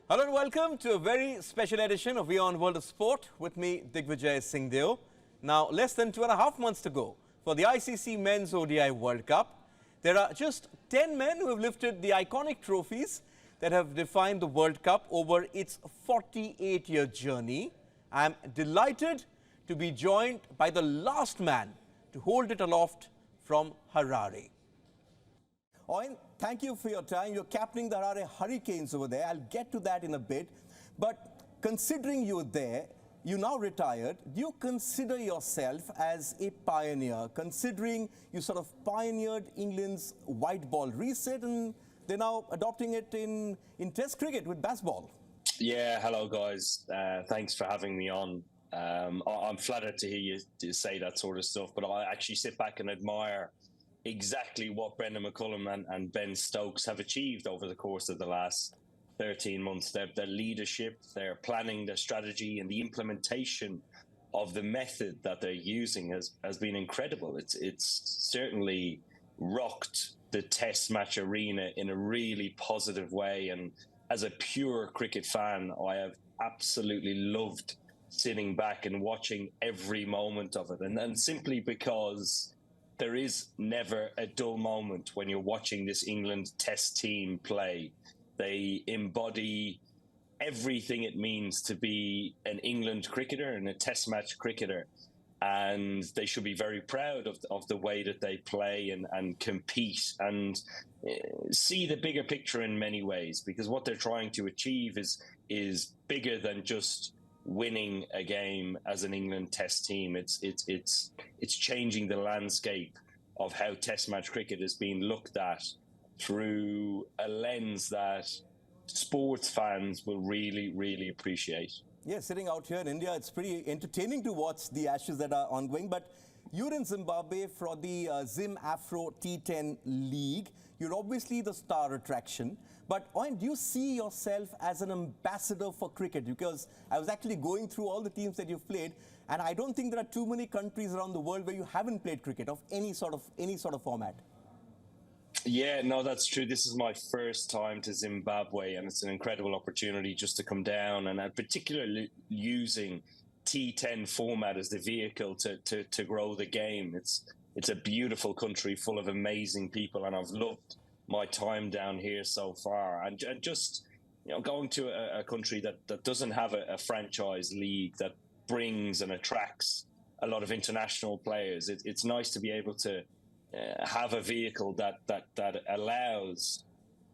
Hello and welcome to a very special edition of WION World of Sport with me, Digvijay Singh. Now, less than 2.5 months to go for the ICC Men's ODI World Cup. There are just 10 men who have lifted the iconic trophies that have defined the World Cup over its 48-year journey. I'm delighted to be joined by the last man to hold it aloft from Harare. Eoin, thank you for your time. You're captaining the Harare Hurricanes over there. I'll get to that in a bit. But considering you're there, you now retired, do you consider yourself as a pioneer, considering you sort of pioneered England's white ball reset and they're now adopting it in Test cricket with baseball? Yeah, hello guys. Thanks for having me on. I'm flattered to hear you say that sort of stuff, but I actually sit back and admire exactly what Brendan McCullum and Ben Stokes have achieved over the course of the last 13 months. Their leadership, their planning, their strategy, and the implementation of the method that they're using has been incredible. It's certainly rocked the Test match arena in a really positive way. And as a pure cricket fan, I have absolutely loved sitting back and watching every moment of it. And simply because there is never a dull moment when you're watching this England Test team play. They embody everything it means to be an England cricketer and a Test match cricketer. And they should be very proud of the way that they play and compete and see the bigger picture in many ways, because what they're trying to achieve is bigger than just winning a game as an England Test team. It's changing the landscape of how Test match cricket is being looked at through a lens that sports fans will really appreciate. Yeah, sitting out here in India, it's pretty entertaining to watch the Ashes that are ongoing. But you're in Zimbabwe for the Zim Afro T10 League. You're obviously the star attraction. But Eoin, do you see yourself as an ambassador for cricket? Because I was actually going through all the teams that you've played, and I don't think there are too many countries around the world where you haven't played cricket of any sort of format. Yeah, no, that's true. This is my first time to Zimbabwe, and it's an incredible opportunity just to come down and particularly using T10 format as the vehicle to grow the game. It's a beautiful country full of amazing people, and I've loved my time down here so far. And just going to a country that doesn't have a franchise league that brings and attracts a lot of international players. It's nice to be able to have a vehicle that allows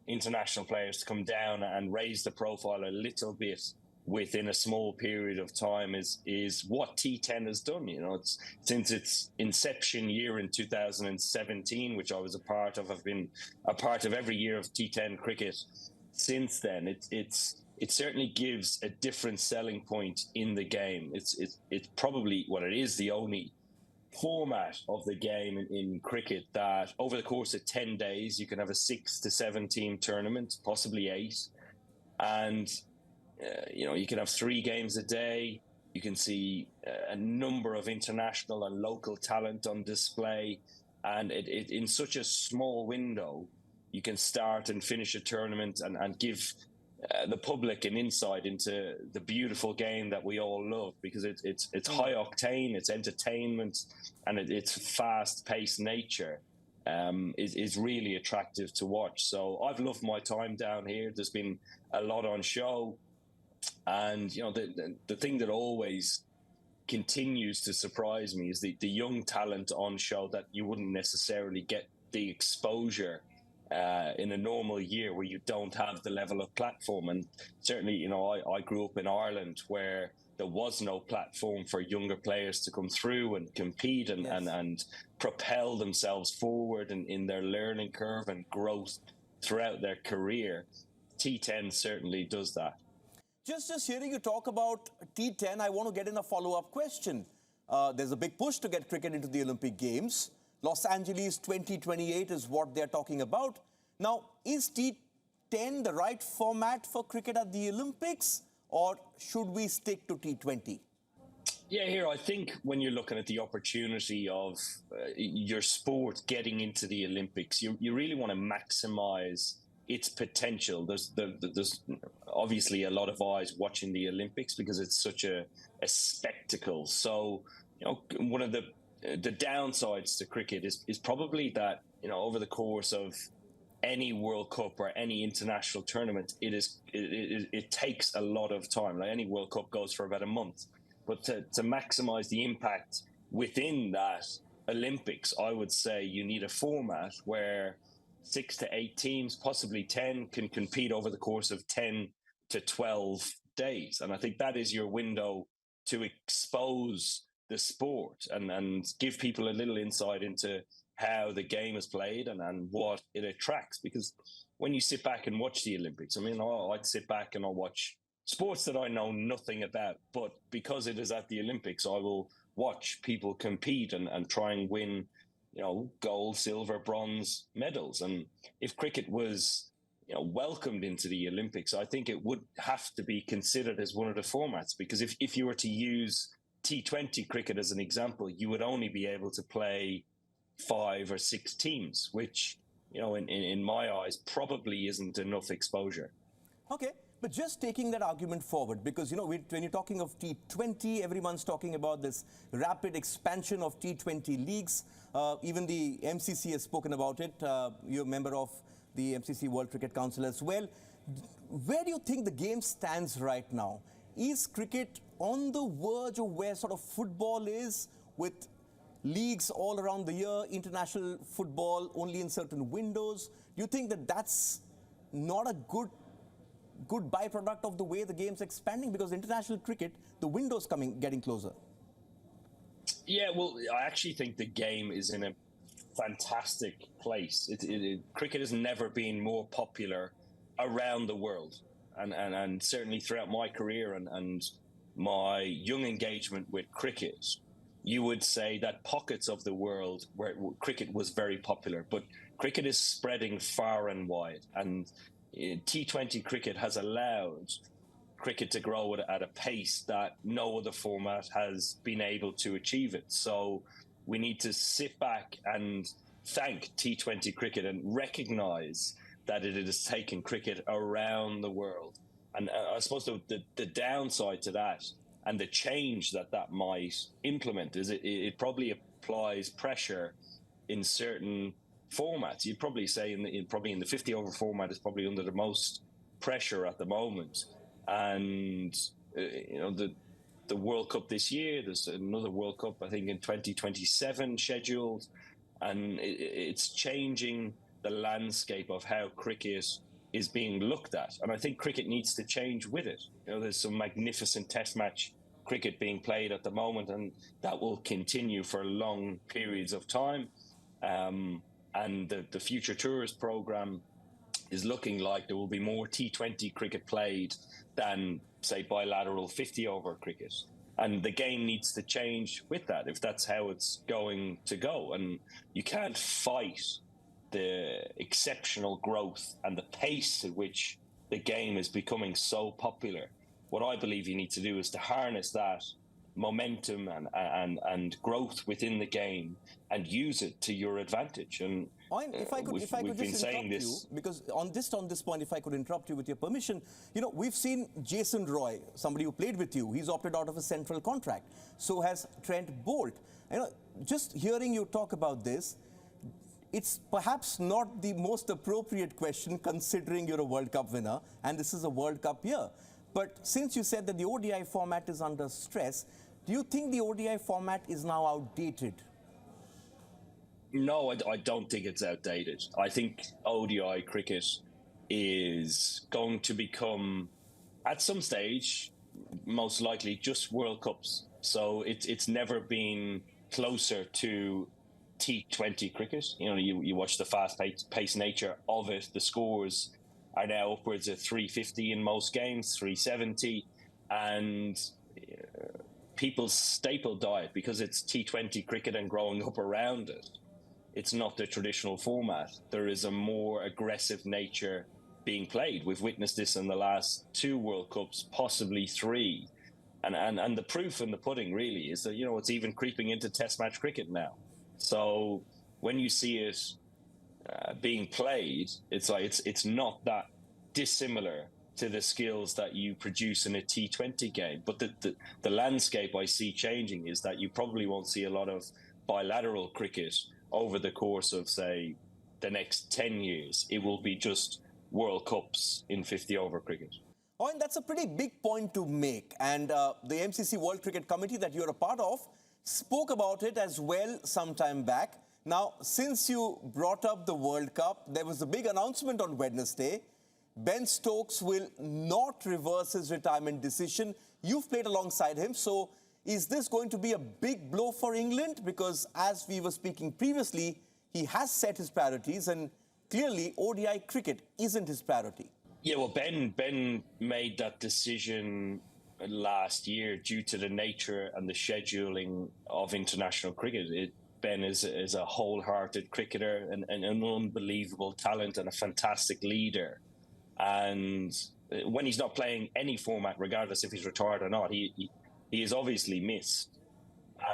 international players to come down and raise the profile a little bit within a small period of time is what T10 has done. It's since its inception year in 2017, which I was a part of. I've been a part of every year of T10 cricket since then. It certainly gives a different selling point in the game. It's probably it is the only format of the game in cricket that over the course of 10 days you can have a 6 to 7 team tournament, possibly 8, and you can have 3 games a day. You can see a number of international and local talent on display, and it in such a small window you can start and finish a tournament and give the public an insight into the beautiful game that we all love, because it's high octane, it's entertainment, and its fast-paced nature is really attractive to watch. So I've loved my time down here. There's been a lot on show, and the thing that always continues to surprise me is the young talent on show that you wouldn't necessarily get the exposure in a normal year where you don't have the level of platform. And certainly, I grew up in Ireland where there was no platform for younger players to come through and compete and propel themselves forward in their learning curve and growth throughout their career. T10 certainly does that. Just hearing you talk about T10, I want to get in a follow-up question. There's a big push to get cricket into the Olympic Games. Los Angeles 2028 is what they're talking about. Now, is T10 the right format for cricket at the Olympics, or should we stick to T20? Yeah, here, I think when you're looking at the opportunity of your sport getting into the Olympics, you really want to maximize its potential. There's obviously a lot of eyes watching the Olympics because it's such a spectacle. So, one of the downsides to cricket is probably that, over the course of any World Cup or any international tournament, it takes a lot of time. Like any World Cup goes for about a month, but to maximize the impact within that Olympics, I would say you need a format where 6 to 8 teams, possibly 10, can compete over the course of 10 to 12 days. And I think that is your window to expose the sport and give people a little insight into how the game is played and what it attracts. Because when you sit back and watch the Olympics, I'd sit back and I'll watch sports that I know nothing about, but because it is at the Olympics, I will watch people compete and try and win, gold, silver, bronze medals. And if cricket was, welcomed into the Olympics, I think it would have to be considered as one of the formats, because if you were to use T20 cricket as an example, you would only be able to play 5 or 6 teams, which, in my eyes, probably isn't enough exposure. Okay, but just taking that argument forward, because, when you're talking of T20, everyone's talking about this rapid expansion of T20 leagues. Even the MCC has spoken about it. You're a member of the MCC World Cricket Council as well. Where do you think the game stands right now? Is cricket on the verge of where sort of football is, with leagues all around the year, international football only in certain windows? Do you think that that's not a good byproduct of the way the game's expanding? Because international cricket, the window's getting closer. Yeah, well, I actually think the game is in a fantastic place. Cricket has never been more popular around the world. And certainly throughout my career and my young engagement with cricket, you would say that pockets of the world where cricket was very popular, but cricket is spreading far and wide. And T20 cricket has allowed cricket to grow at a pace that no other format has been able to achieve it. So we need to sit back and thank T20 cricket and recognise that it has taken cricket around the world. And I suppose the downside to that and the change that might implement is it probably applies pressure in certain formats. You'd probably say in the 50-over format is probably under the most pressure at the moment. And the World Cup this year, there's another World Cup I think in 2027 scheduled, and it's changing the landscape of how cricket is being looked at. And I think cricket needs to change with it. There's some magnificent test match cricket being played at the moment, and that will continue for long periods of time. And the Future Tours programme is looking like there will be more T20 cricket played than, say, bilateral 50-over cricket. And the game needs to change with that, if that's how it's going to go. And you can't fight the exceptional growth and the pace at which the game is becoming so popular. What I believe you need to do is to harness that momentum and growth within the game and use it to your advantage. And if I could just interrupt you, because on this point, if I could interrupt you with your permission, we've seen Jason Roy, somebody who played with you, he's opted out of a central contract. So has Trent Bolt. Just hearing you talk about this, it's perhaps not the most appropriate question considering you're a World Cup winner and this is a World Cup year. But since you said that the ODI format is under stress, do you think the ODI format is now outdated? No, I don't think it's outdated. I think ODI cricket is going to become, at some stage, most likely just World Cups. So it's never been closer to T20 cricket. You watch the fast-paced nature of it. The scores are now upwards of 350 in most games, 370, and people's staple diet, because it's T20 cricket and growing up around it, it's not the traditional format. There is a more aggressive nature being played. We've witnessed this in the last 2 World Cups, possibly 3. And the proof in the pudding really is that, it's even creeping into test match cricket now. So when you see it being played, it's like it's not that dissimilar to the skills that you produce in a T20 game. But the landscape I see changing is that you probably won't see a lot of bilateral cricket over the course of, say, the next 10 years. It will be just World Cups in 50-over cricket. Oh, and that's a pretty big point to make. And the MCC World Cricket Committee that you're a part of spoke about it as well some time back. Now, since you brought up the World Cup, there was a big announcement on Wednesday. Ben Stokes will not reverse his retirement decision. You've played alongside him, so is this going to be a big blow for England? Because as we were speaking previously, he has set his priorities, and clearly ODI cricket isn't his priority. Yeah, well, Ben made that decision last year due to the nature and the scheduling of international cricket. Ben is a wholehearted cricketer and an unbelievable talent and a fantastic leader. And when he's not playing any format, regardless if he's retired or not, he is obviously missed.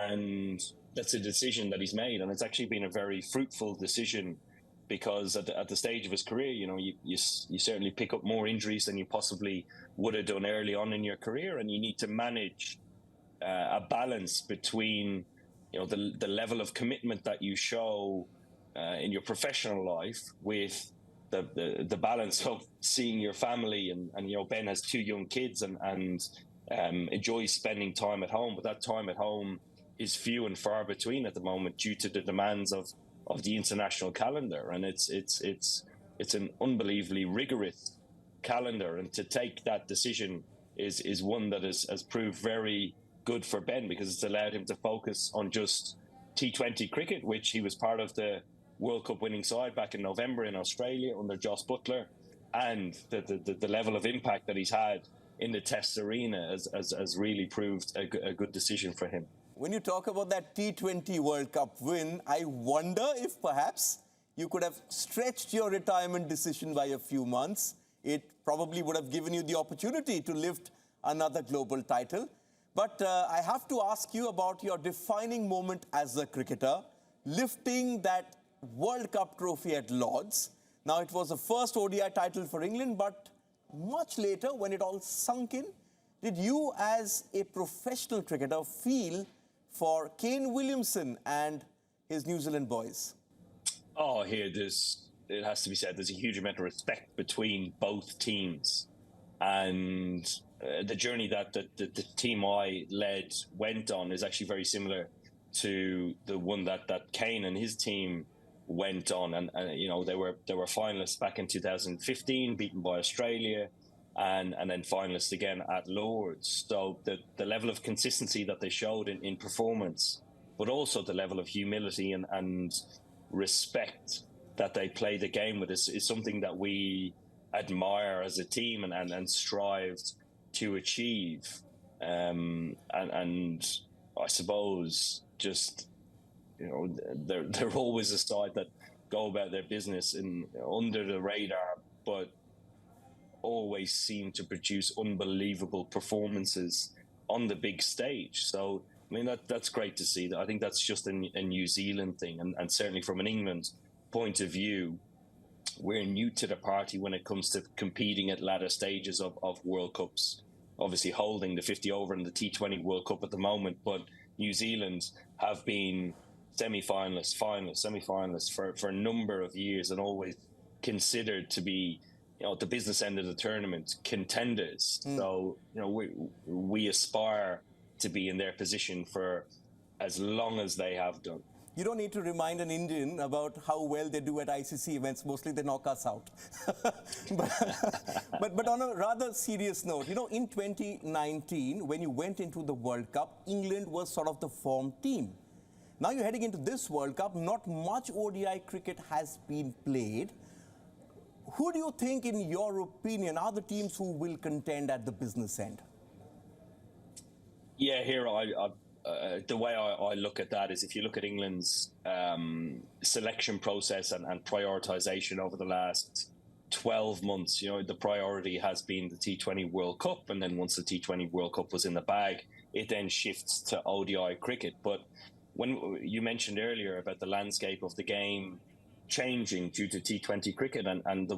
And that's a decision that he's made. And it's actually been a very fruitful decision, because at the stage of his career, you know, you certainly pick up more injuries than you possibly would have done early on in your career. And you need to manage a balance between, you know, the level of commitment that you show in your professional life with the balance of seeing your family. And you know, Ben has 2 young kids and enjoys spending time at home, but that time at home is few and far between at the moment due to the demands of the international calendar. And it's an unbelievably rigorous calendar, and to take that decision is one that has proved very good for Ben, because it's allowed him to focus on just T20 cricket, which he was part of the World Cup winning side back in November in Australia under Joss Butler, and the level of impact that he's had in the Test arena has really proved a good decision for him. When you talk about that T20 World Cup win, I wonder if perhaps you could have stretched your retirement decision by a few months. It probably would have given you the opportunity to lift another global title. But I have to ask you about your defining moment as a cricketer, lifting that World Cup trophy at Lord's. Now, it was the first ODI title for England, but much later, when it all sunk in, did you as a professional cricketer feel for Kane Williamson and his New Zealand boys? Oh, it has to be said, there's a huge amount of respect between both teams. And the journey that the team I led went on is actually very similar to the one that Kane and his team went on. And you know, they were finalists back in 2015, beaten by Australia, and then finalists again at Lord's. So the level of consistency that they showed in performance, but also the level of humility and respect that they play the game with is something that we admire as a team and strived to achieve. And I suppose just, you know, they're always a side that go about their business under the radar, but always seem to produce unbelievable performances on the big stage. So, I mean, that's great to see. I think that's just a New Zealand thing. And certainly from an England point of view, we're new to the party when it comes to competing at latter stages of World Cups. Obviously holding the 50-over and the T20 World Cup at the moment, but New Zealand have been semi-finalists, finalists, semi-finalists for a number of years, and always considered to be, you know, at the business end of the tournament, contenders. So, you know, we aspire to be in their position for as long as they have done. You don't need to remind an Indian about how well they do at ICC events. Mostly they knock us out. but on a rather serious note, you know, in 2019, when you went into the World Cup, England was sort of the form team. Now you're heading into this World Cup, not much ODI cricket has been played. Who do you think, in your opinion, are the teams who will contend at the business end? Yeah, here the way I look at that is, if you look at England's selection process and prioritisation over the last 12 months, you know, the priority has been the T20 World Cup. And then once the T20 World Cup was in the bag, it then shifts to ODI cricket. But when you mentioned earlier about the landscape of the game changing due to T20 cricket, and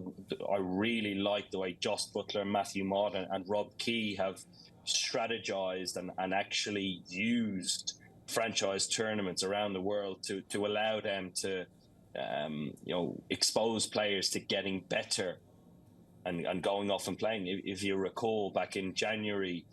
I really like the way Joss Butler, Matthew Mott, and Rob Key have strategized and actually used franchise tournaments around the world to allow them to expose players to getting better and going off and playing. If you recall, back in January,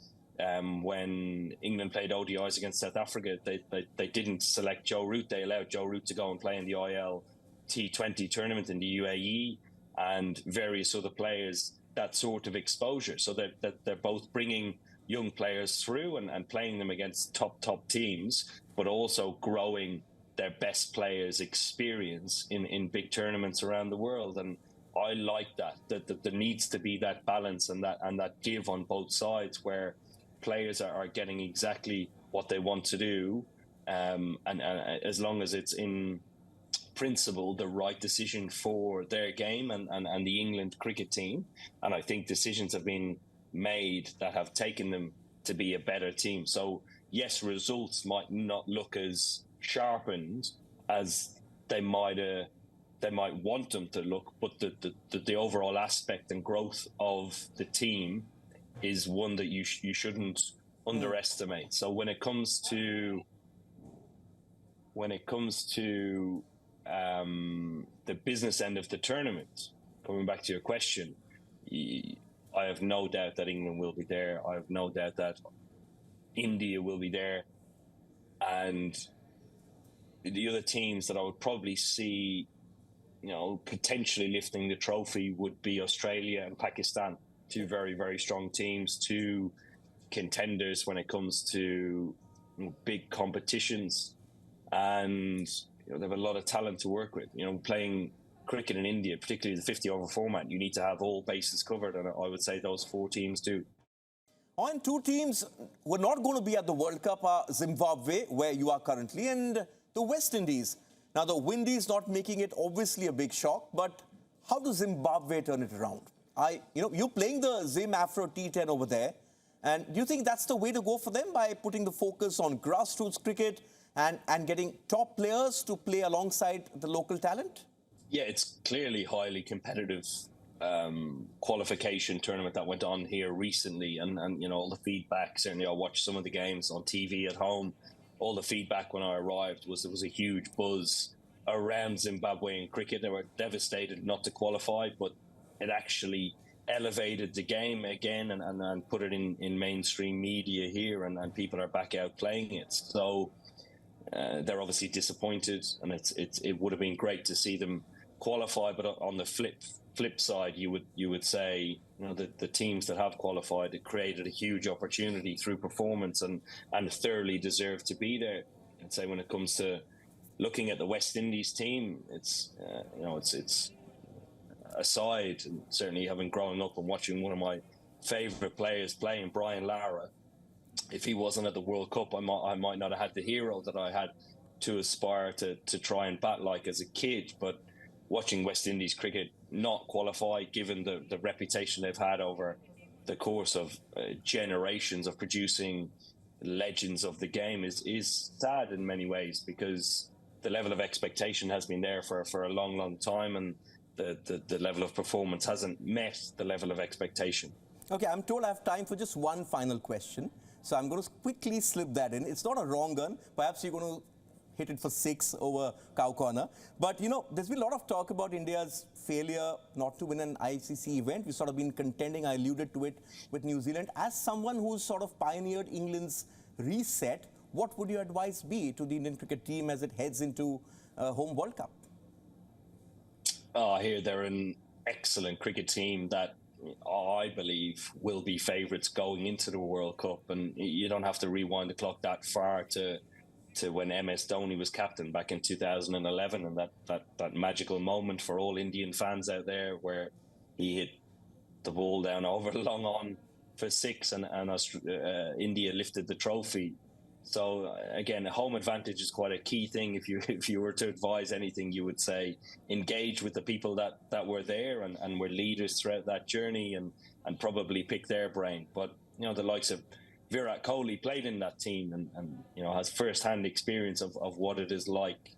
when England played ODIs against South Africa, they didn't select Joe Root. They allowed Joe Root to go and play in the IL T20 tournament in the UAE, and various other players that sort of exposure. So they're both bringing young players through and playing them against top teams, but also growing their best players' experience in big tournaments around the world. And I like that there needs to be that balance and that give on both sides, where players are getting exactly what they want to do, and as long as it's in principle the right decision for their game and the England cricket team. And I think decisions have been made that have taken them to be a better team. So yes, results might not look as sharpened as they might want them to look, but the overall aspect and growth of the team is one that you shouldn't underestimate. So when it comes to the business end of the tournament, coming back to your question, I have no doubt that England will be there. I have no doubt that India will be there. And the other teams that I would probably see, potentially lifting the trophy would be Australia and Pakistan. Two very, very strong teams, two contenders when it comes to big competitions. And they have a lot of talent to work with. Playing cricket in India, particularly the 50-over format, you need to have all bases covered, and I would say those four teams do. On two teams who are not going to be at the World Cup are Zimbabwe, where you are currently, and the West Indies. Now, the Windies not making it obviously a big shock, but how does Zimbabwe turn it around? You're playing the Zim Afro T10 over there, and do you think that's the way to go for them, by putting the focus on grassroots cricket and getting top players to play alongside the local talent? Yeah, it's clearly highly competitive qualification tournament that went on here recently, and all the feedback. Certainly, I watched some of the games on TV at home. All the feedback when I arrived was there was a huge buzz around Zimbabwean cricket. They were devastated not to qualify, but it actually elevated the game again and put it in mainstream media here, and people are back out playing it. So they're obviously disappointed, and it would have been great to see them qualify. But on the flip side, you would say the teams that have qualified, it created a huge opportunity through performance and thoroughly deserve to be there. I'd say when it comes to looking at the West Indies team, it's aside, and certainly having grown up and watching one of my favourite players playing, Brian Lara. If he wasn't at the World Cup, I might not have had the hero that I had to aspire to try and bat like as a kid. But watching West Indies cricket not qualify, given the reputation they've had over the course of generations of producing legends of the game, is sad in many ways, because the level of expectation has been there for a long time, and the level of performance hasn't met the level of expectation. Okay, I'm told I have time for just one final question. So I'm going to quickly slip that in. It's not a wrong gun. Perhaps you're going to hit it for 6 over cow corner. But, there's been a lot of talk about India's failure not to win an ICC event. We've sort of been contending, I alluded to it, with New Zealand. As someone who's sort of pioneered England's reset, what would your advice be to the Indian cricket team as it heads into home World Cup? I hear they're an excellent cricket team that I believe will be favourites going into the World Cup, and you don't have to rewind the clock that far to when MS Dhoni was captain back in 2011, and that magical moment for all Indian fans out there, where he hit the ball down over long on for 6, and India lifted the trophy. So again, home advantage is quite a key thing. If you were to advise anything, you would say engage with the people that were there and were leaders throughout that journey, and probably pick their brain. But the likes of Virat Kohli played in that team and has first-hand experience of what it is like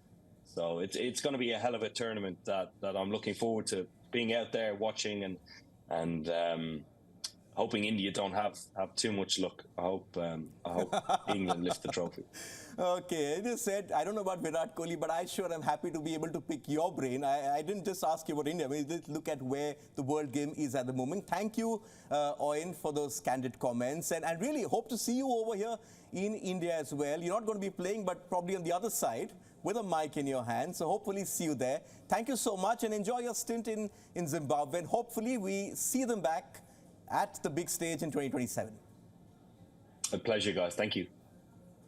So it's going to be a hell of a tournament that I'm looking forward to being out there watching and hoping India don't have too much luck. I hope England lift the trophy. Okay, I just said, I don't know about Virat Kohli, but I sure am happy to be able to pick your brain. I didn't just ask you about India. I mean, just look at where the world game is at the moment. Thank you, Eoin, for those candid comments. And I really hope to see you over here in India as well. You're not going to be playing, but probably on the other side with a mic in your hand. So hopefully see you there. Thank you so much and enjoy your stint in Zimbabwe. And hopefully we see them back at the big stage in 2027. A pleasure, guys. Thank you.